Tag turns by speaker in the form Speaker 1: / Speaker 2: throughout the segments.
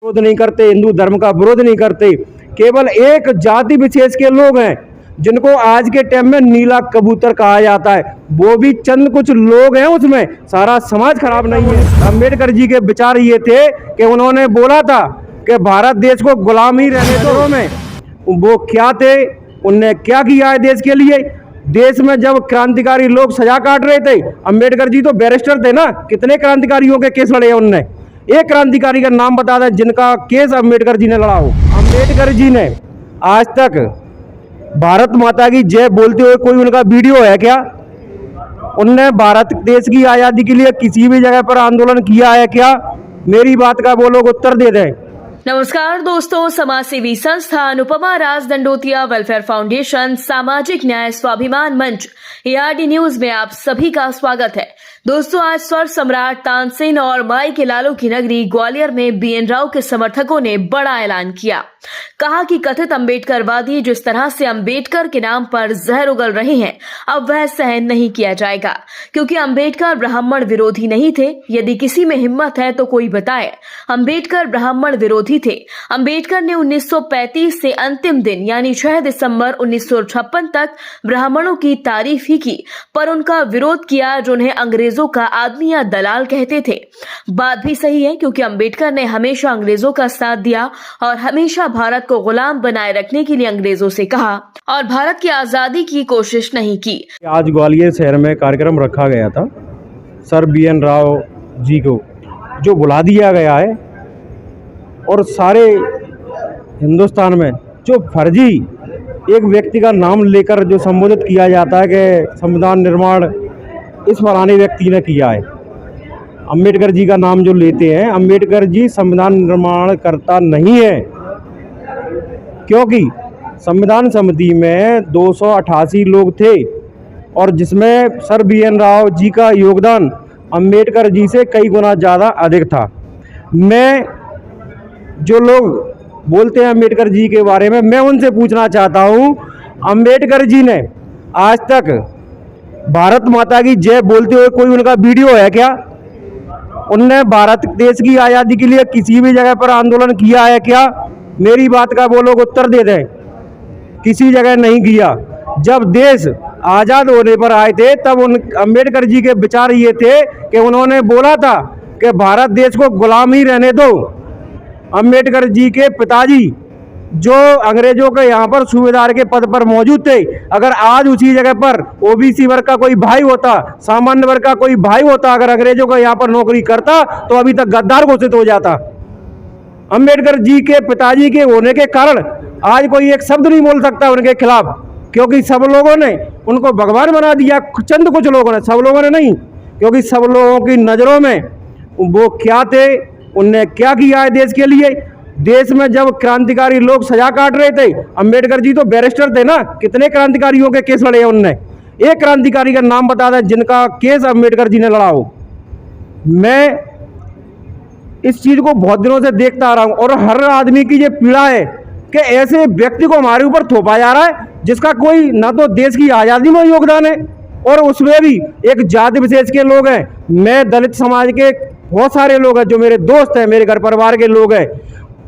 Speaker 1: विरोध नहीं करते, हिंदू धर्म का विरोध नहीं करते। केवल एक जाति विशेष के लोग हैं जिनको आज के टाइम में नीला कबूतर कहा जाता है, वो भी चंद कुछ लोग हैं, उसमें सारा समाज खराब नहीं है। अम्बेडकर जी के विचार ये थे कि उन्होंने बोला था कि भारत देश को गुलामी रहने दो में। वो क्या थे, उनने क्या किया है देश के लिए। देश में जब क्रांतिकारी लोग सजा काट रहे थे, अम्बेडकर जी तो बैरिस्टर थे ना, कितने क्रांतिकारियों के केस लड़े उनने। एक क्रांतिकारी का नाम बता दें जिनका केस अम्बेडकर जी ने लड़ा हो। अम्बेडकर जी ने आज तक भारत माता की जय बोलते हुए कोई उनका वीडियो है क्या? उनने भारत देश की आज़ादी के लिए किसी भी जगह पर आंदोलन किया है क्या? मेरी बात का वो लोग उत्तर दे दें।
Speaker 2: नमस्कार दोस्तों, समाज सेवी संस्था अनुपमा राज दंडोतिया वेलफेयर फाउंडेशन सामाजिक न्याय स्वाभिमान मंच ARD न्यूज में आप सभी का स्वागत है। दोस्तों, आज स्वर सम्राट तानसेन और माई के लालों की नगरी ग्वालियर में BN राव के समर्थकों ने बड़ा ऐलान किया। कहा कि कथित अम्बेडकरवादी जिस तरह से अम्बेडकर के नाम पर जहर उगल रहे हैं, अब वह सहन नहीं किया जाएगा, क्योंकि अम्बेडकर ब्राह्मण विरोधी नहीं थे। यदि किसी में हिम्मत है तो कोई बताए, अम्बेडकर ब्राह्मण विरोधी थे। अम्बेडकर ने 1935 से अंतिम दिन यानी 6 दिसंबर 1956 तक ब्राह्मणों की तारीफ ही की, पर उनका विरोध किया जो उन्हें अंग्रेजों का आदमी या दलाल कहते थे। बात भी सही है, क्योंकि अम्बेडकर ने हमेशा अंग्रेजों का साथ दिया और हमेशा भारत को गुलाम बनाए रखने के लिए अंग्रेजों से कहा और भारत की आजादी की कोशिश नहीं की।
Speaker 1: आज ग्वालियर शहर में कार्यक्रम रखा गया था। सर BN राव जी को जो बुला दिया गया है और सारे हिंदुस्तान में जो फर्जी एक व्यक्ति का नाम लेकर जो संबोधित किया जाता है कि संविधान निर्माण इस फलाने व्यक्ति ने किया है, अम्बेडकर जी का नाम जो लेते हैं, अम्बेडकर जी संविधान निर्माण करता नहीं है। क्योंकि संविधान समिति में 288 लोग थे और जिसमें सर BN राव जी का योगदान अम्बेडकर जी से कई गुना ज़्यादा अधिक था। मैं जो लोग बोलते हैं अम्बेडकर जी के बारे में, मैं उनसे पूछना चाहता हूं, अम्बेडकर जी ने आज तक भारत माता की जय बोलते हुए कोई उनका वीडियो है क्या? उनने भारत देश की आज़ादी के लिए किसी भी जगह पर आंदोलन किया है क्या? मेरी बात का वो लोग उत्तर दे दें। किसी जगह नहीं किया। जब देश आज़ाद होने पर आए थे तब उन अम्बेडकर जी के विचार ये थे कि उन्होंने बोला था कि भारत देश को गुलाम ही रहने दो। अम्बेडकर जी के पिताजी जो अंग्रेजों के यहाँ पर सूबेदार के पद पर मौजूद थे, अगर आज उसी जगह पर OBC वर्ग का कोई भाई होता, सामान्य वर्ग का कोई भाई होता, अगर अंग्रेजों का यहाँ पर नौकरी करता तो अभी तक गद्दार घोषित हो जाता। अम्बेडकर जी के पिताजी के होने के कारण आज कोई एक शब्द नहीं बोल सकता उनके खिलाफ, क्योंकि सब लोगों ने उनको भगवान बना दिया। चंद कुछ लोगों ने, सब लोगों ने नहीं, क्योंकि सब लोगों की नज़रों में वो क्या थे, उनने क्या किया है देश के लिए। देश में जब क्रांतिकारी लोग सजा काट रहे थे, अम्बेडकर जी तो बैरिस्टर थे ना, कितने क्रांतिकारियों के केस लड़े उनने। एक क्रांतिकारी का नाम बता दें जिनका केस अम्बेडकर जी ने लड़ा हो। मैं इस चीज को बहुत दिनों से देखता आ रहा हूं और हर आदमी की ये पीड़ा है कि ऐसे व्यक्ति को हमारे ऊपर थोपा जा रहा है जिसका कोई ना तो देश की आज़ादी में योगदान है और उसमें भी एक जाति विशेष के लोग हैं। मैं दलित समाज के बहुत सारे लोग हैं जो मेरे दोस्त हैं, मेरे घर परिवार के लोग हैं।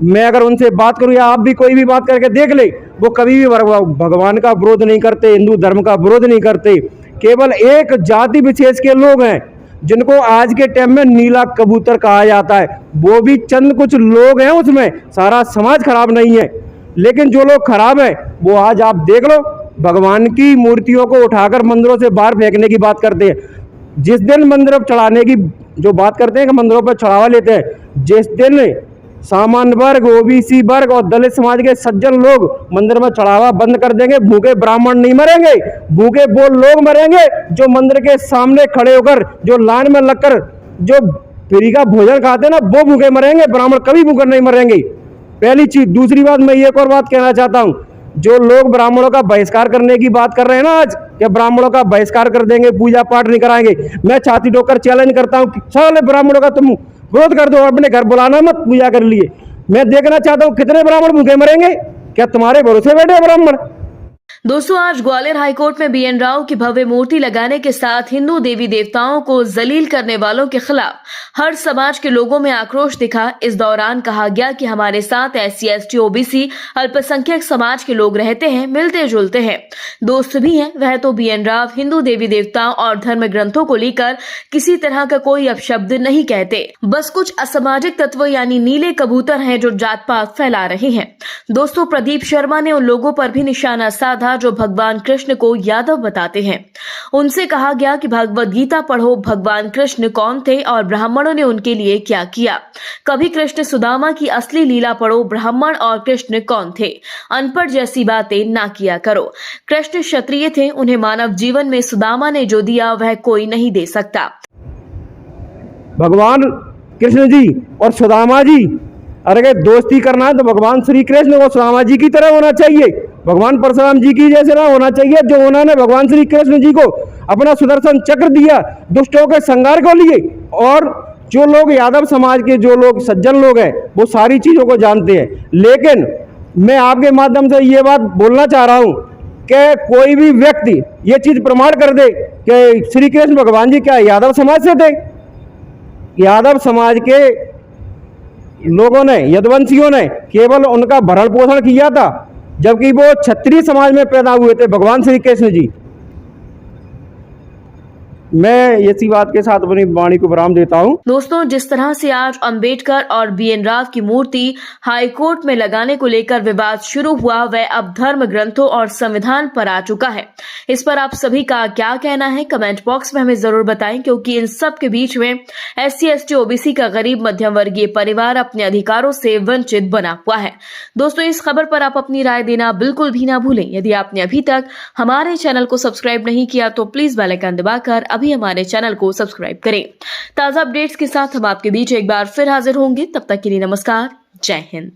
Speaker 1: मैं अगर उनसे बात करूं या आप भी कोई भी बात करके देख ले, वो कभी भी भगवान का विरोध नहीं करते, हिंदू धर्म का विरोध नहीं करते। केवल एक जाति विशेष के लोग हैं जिनको आज के टाइम में नीला कबूतर कहा जाता है, वो भी चंद कुछ लोग हैं, उसमें सारा समाज खराब नहीं है। लेकिन जो लोग खराब है वो आज आप देख लो, भगवान की मूर्तियों को उठाकर मंदिरों से बाहर फेंकने की बात करते हैं। जिस दिन मंदिर पर चढ़ाने की जो बात करते हैं कि मंदिरों पर चढ़ावा लेते हैं, जिस दिन सामान्य वर्ग, OBC वर्ग और दलित समाज के सज्जन लोग मंदिर में चढ़ावा बंद कर देंगे, भूखे ब्राह्मण नहीं मरेंगे, भूखे वो लोग मरेंगे जो मंदिर के सामने खड़े होकर, जो लाइन में लगकर जो फ्री का भोजन खाते हैं ना, वो भूखे मरेंगे। ब्राह्मण कभी भूखे नहीं मरेंगे, पहली चीज। दूसरी बात, मैं एक और बात कहना चाहता हूँ, जो लोग ब्राह्मणों का बहिष्कार करने की बात कर रहे हैं ना आज, कि ब्राह्मणों का बहिष्कार कर देंगे, पूजा पाठ नहीं कराएंगे, मैं छाती ठोकर चैलेंज करता हूँ, सारे ब्राह्मणों का तुम विरोध कर दो, अपने घर बुलाना मत पूजा कर लिए। मैं देखना चाहता हूँ कितने ब्राह्मण भूखे मरेंगे, क्या तुम्हारे भरोसे बैठे ब्राह्मण?
Speaker 2: दोस्तों, आज ग्वालियर हाईकोर्ट में बीएन राव की भव्य मूर्ति लगाने के साथ हिंदू देवी देवताओं को जलील करने वालों के खिलाफ हर समाज के लोगों में आक्रोश दिखा। इस दौरान कहा गया कि हमारे साथ SC ST OBC अल्पसंख्यक समाज के लोग रहते हैं, मिलते जुलते हैं, दोस्त भी हैं। वह तो बीएन राव हिंदू देवी देवताओं और धर्म ग्रंथों को लेकर किसी तरह का कोई अपशब्द नहीं कहते, बस कुछ असामाजिक तत्व यानी नीले कबूतर हैं जो जात पात फैला रहे हैं। दोस्तों, प्रदीप शर्मा ने उन लोगों पर भी निशाना साधा जो भगवान कृष्ण को यादव बताते हैं। उनसे कहा गया कि भगवद गीता पढ़ो, भगवान कृष्ण कौन थे और ब्राह्मणों ने उनके लिए क्या किया। कभी कृष्ण सुदामा की असली लीला पढ़ो, ब्राह्मण और कृष्ण कौन थे। अनपढ़ जैसी बातें ना किया करो। कृष्ण क्षत्रिय थे, उन्हें मानव जीवन में सुदामा ने जो दिया वह कोई नहीं दे सकता।
Speaker 1: भगवान कृष्ण जी और सुदामा जी, अरे दोस्ती करना है तो भगवान श्री कृष्ण और सुदामा जी की तरह होना चाहिए, भगवान परशुराम जी की जैसे ना होना चाहिए। जो उन्होंने भगवान श्री कृष्ण जी को अपना सुदर्शन चक्र दिया दुष्टों के संहार को लिए। और जो लोग यादव समाज के जो लोग सज्जन लोग हैं वो सारी चीज़ों को जानते हैं, लेकिन मैं आपके माध्यम से ये बात बोलना चाह रहा हूँ कि कोई भी व्यक्ति ये चीज़ प्रमाण कर दे कि श्री कृष्ण भगवान जी क्या यादव समाज से थे। यादव समाज के लोगों ने, यदुवंशियों ने केवल उनका भरण पोषण किया था, जबकि वो क्षत्रिय समाज में पैदा हुए थे भगवान श्री कृष्ण जी। मैं इसी बात के साथ अपनी वाणी को विराम देता हूं।
Speaker 2: दोस्तों, जिस तरह से आज अंबेडकर और बीएन राव की मूर्ति हाईकोर्ट में लगाने को लेकर विवाद शुरू हुआ, वह अब धर्म ग्रंथों और संविधान पर आ चुका है। इस पर आप सभी का क्या कहना है, कमेंट बॉक्स में हमें जरूर बताएं, क्योंकि इन सब के बीच में SC ST OBC का गरीब मध्यम वर्गीय परिवार अपने अधिकारों से वंचित बना हुआ है। दोस्तों, इस खबर पर आप अपनी राय देना बिल्कुल भी ना भूलें। यदि आपने अभी तक हमारे चैनल को सब्सक्राइब नहीं किया तो प्लीज बेल आइकन दबाकर अभी हमारे चैनल को सब्सक्राइब करें। ताजा अपडेट्स के साथ हम आपके बीच एक बार फिर हाजिर होंगे। तब तक के लिए नमस्कार, जय हिंद।